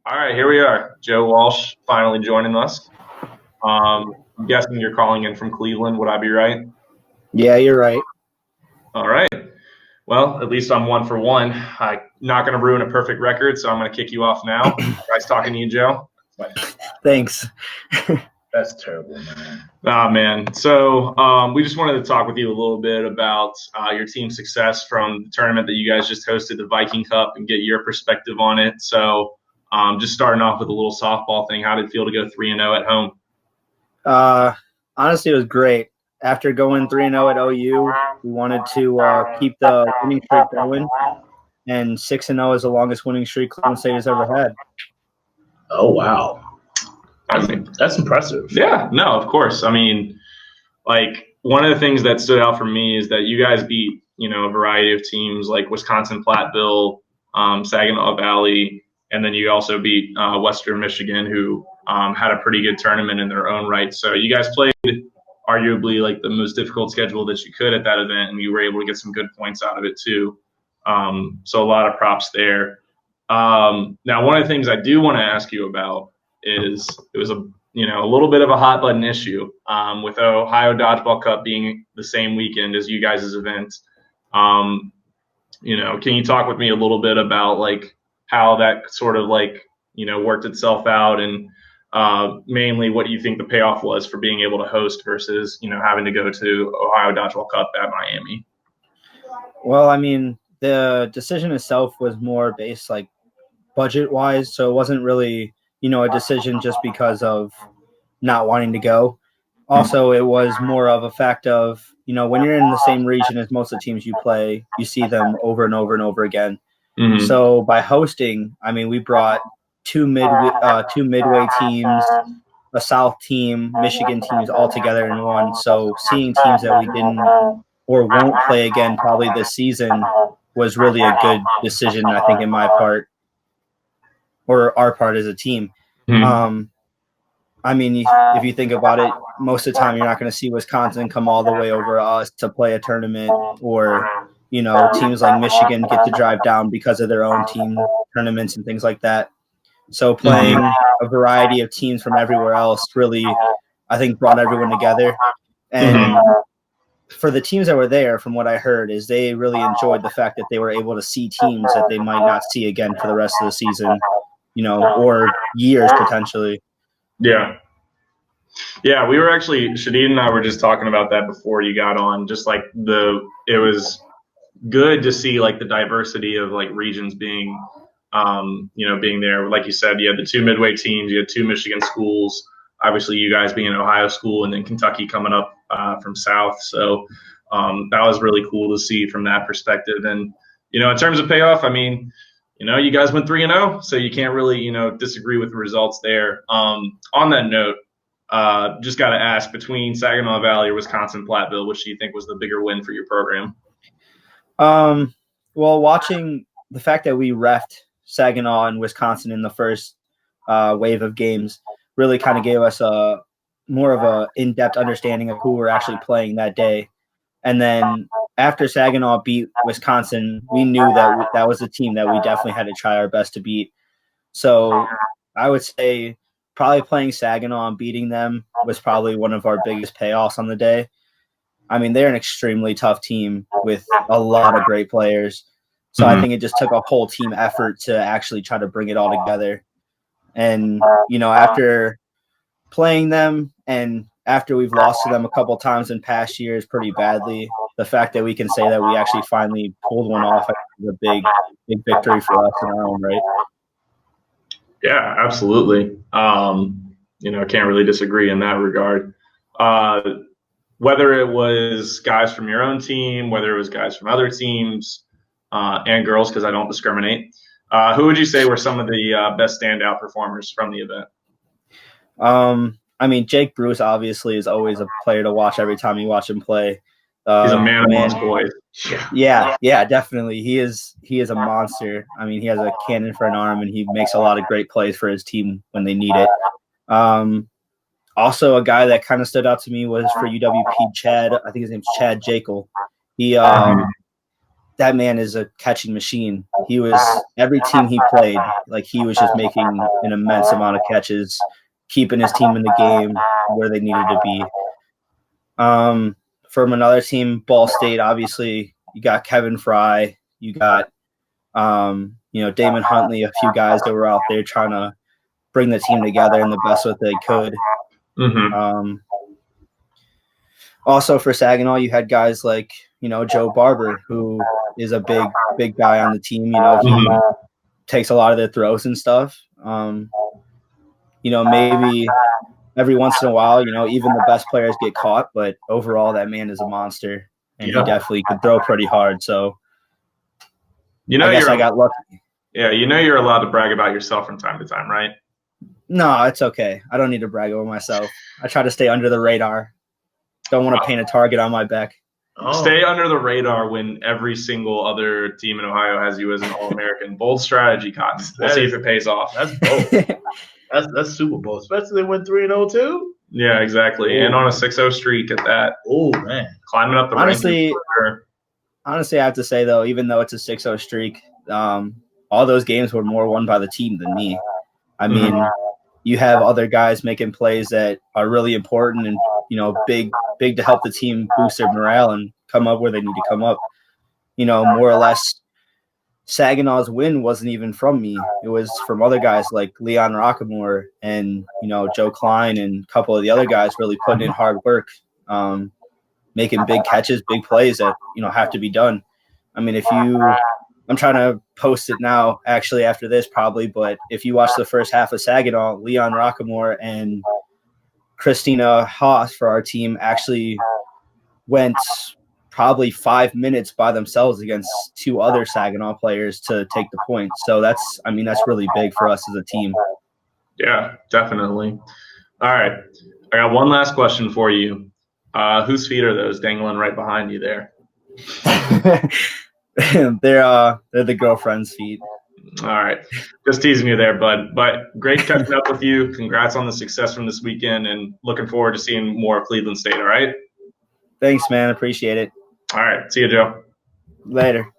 All right, here we are. Joe Walsh finally joining us. I'm guessing you're calling in from Cleveland. Would I be right? Yeah, you're right. All right. Well, at least I'm one for one. I'm not going to ruin a perfect record, so I'm going to kick you off now. Nice talking to you, Joe. Thanks. That's terrible, man. Man. So we just wanted to talk with you a little bit about your team's success from the tournament that you guys just hosted, the Viking Cup, and get your perspective on it. So just starting off with a little softball thing, how did it feel to go 3-0 at home? Honestly, it was great. After going 3-0 at OU, we wanted to keep the winning streak going, and 6-0 is the longest winning streak Cleveland State has ever had. Oh, wow. That's impressive. Yeah, no, of course. I mean, like one of the things that stood out for me is that you guys beat, a variety of teams like Wisconsin Platteville, Saginaw Valley, and then you also beat Western Michigan, who had a pretty good tournament in their own right. So you guys played arguably like the most difficult schedule that you could at that event, and you were able to get some good points out of it too. So a lot of props there. Now, one of the things I do want to ask you about is it was a little bit of a hot button issue with Ohio Dodgeball Cup being the same weekend as you guys' event. Can you talk with me a little bit about like how that sort of worked itself out and mainly what you think the payoff was for being able to host versus, having to go to Ohio Dodgeball Cup at Miami? Well, I mean, the decision itself was more based like budget-wise, so it wasn't really, a decision just because of not wanting to go. Also, it was more of a fact of, when you're in the same region as most of the teams you play, you see them over and over and over again. Mm-hmm. So by hosting, I mean, we brought two midway teams, a South team, Michigan teams all together in one. So seeing teams that we didn't or won't play again probably this season was really a good decision, I think, in my part or our part as a team. Mm-hmm. I mean, if you think about it, most of the time you're not going to see Wisconsin come all the way over us to play a tournament, or teams like Michigan get to drive down because of their own team tournaments and things like that. So playing a variety of teams from everywhere else really, I think, brought everyone together. And for the teams that were there, from what I heard, is they really enjoyed the fact that they were able to see teams that they might not see again for the rest of the season, or years potentially. Yeah. Yeah, we were actually, Shadid and I were just talking about that before you got on. Just like it was good to see like the diversity of like regions being, being there. Like you said, you had the two midway teams, you had two Michigan schools, obviously you guys being an Ohio school, and then Kentucky coming up from South. So that was really cool to see from that perspective. And, in terms of payoff, I mean, you guys went 3-0, so you can't really, disagree with the results there. On that note, just got to ask, between Saginaw Valley or Wisconsin Platteville, which do you think was the bigger win for your program? Well, watching the fact that we reffed Saginaw and Wisconsin in the first wave of games really kind of gave us a more of a in-depth understanding of who we're actually playing that day. And then after Saginaw beat Wisconsin, we knew that that was a team that we definitely had to try our best to beat. So I would say probably playing Saginaw and beating them was probably one of our biggest payoffs on the day. I mean, they're an extremely tough team with a lot of great players. So I think it just took a whole team effort to actually try to bring it all together. And, after playing them and after we've lost to them a couple times in past years pretty badly, the fact that we can say that we actually finally pulled one off is a big victory for us in our own right. Yeah, absolutely. Can't really disagree in that regard. Whether it was guys from your own team, whether it was guys from other teams, and girls, because I don't discriminate, who would you say were some of the best standout performers from the event? I mean, Jake Bruce obviously is always a player to watch every time you watch him play. He's a man amongst boys. Yeah, definitely. He is a monster. I mean, he has a cannon for an arm, and he makes a lot of great plays for his team when they need it. Also, a guy that kind of stood out to me was for UWP, Chad. I think his name's Chad Jekyll. that man is a catching machine. He was every team he played, like he was just making an immense amount of catches, keeping his team in the game where they needed to be. From another team, Ball State, obviously, you got Kevin Fry, you got Damon Huntley, a few guys that were out there trying to bring the team together in the best way they could. Mm-hmm. Also for Saginaw, you had guys like, Joe Barber, who is a big guy on the team. He takes a lot of their throws and stuff. Maybe every once in a while, even the best players get caught, but overall that man is a monster, and he definitely could throw pretty hard. So I guess I got lucky. Yeah, you're allowed to brag about yourself from time to time, right? No, it's okay. I don't need to brag over myself. I try to stay under the radar. Don't want to paint a target on my back. Stay under the radar when every single other team in Ohio has you as an All-American. Bold strategy, Cotton. We'll see if it pays off. That's bold. that's Super Bowl, especially they went 3-0 too. Yeah, exactly. Ooh. And on a 6-0 streak at that. Oh man, climbing up the rankings. Honestly, I have to say though, even though it's a 6-0 streak, all those games were more won by the team than me. I mean, you have other guys making plays that are really important and big to help the team boost their morale and come up where they need to come up. More or less, Saginaw's win wasn't even from me. It was from other guys like Leon Rockamore and, Joe Klein and a couple of the other guys really putting in hard work, making big catches, big plays that, have to be done. I mean, I'm trying to post it now, actually, after this probably, but if you watch the first half of Saginaw, Leon Rockamore and Christina Haas for our team actually went probably 5 minutes by themselves against two other Saginaw players to take the point. So that's really big for us as a team. Yeah, definitely. All right. I got one last question for you. Whose feet are those dangling right behind you there? They're the girlfriend's feet. All right. Just teasing you there, bud. But great catching up with you. Congrats on the success from this weekend and looking forward to seeing more of Cleveland State, all right? Thanks, man. Appreciate it. All right. See you, Joe. Later.